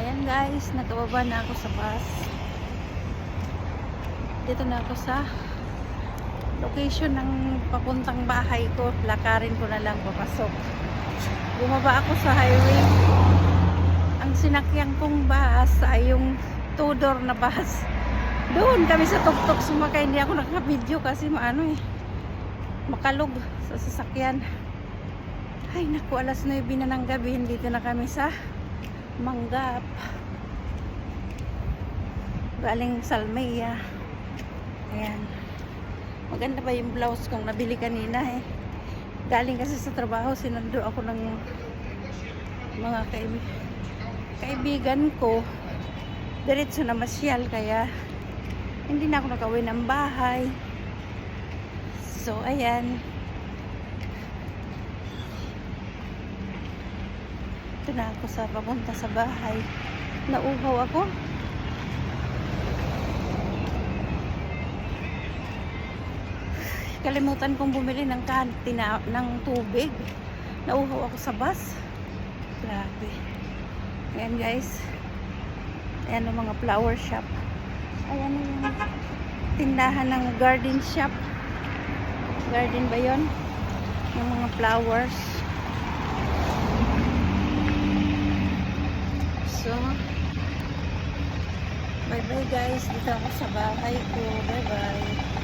Ayan guys, nakababa na ako sa bus. Dito na ako sa location ng papuntang bahay ko. Lakarin ko na lang papasok. Bumaba ako sa highway. Ang sinakyan kong bus ay yung two-door na bus. Doon kami sa tuktok sumakay. Hindi ako nakaka-video kasi makalog sa sasakyan. Ay naku, alas 9 na ng gabi. Dito na kami sa Manggap. Galing Salmeya. Ayan. Maganda ba yung blouse kong nabili kanina eh. Galing kasi sa trabaho, sinundo ako ng mga kaibigan ko. Diretso na masyal, kaya hindi na ako nakauwi ng bahay. So, ayan. Ito na ako sa papunta sa bahay. Nauhaw ako. Kalimutan kong bumili ng kantina ng tubig. Nauhaw ako sa bus. Grabe. Ayan guys. Ayan ang mga flower shop. Ayan yung tindahan ng garden shop. Garden ba yun? Yung mga flowers. So, bye bye guys. Dito ako sa bahay ko. Bye bye.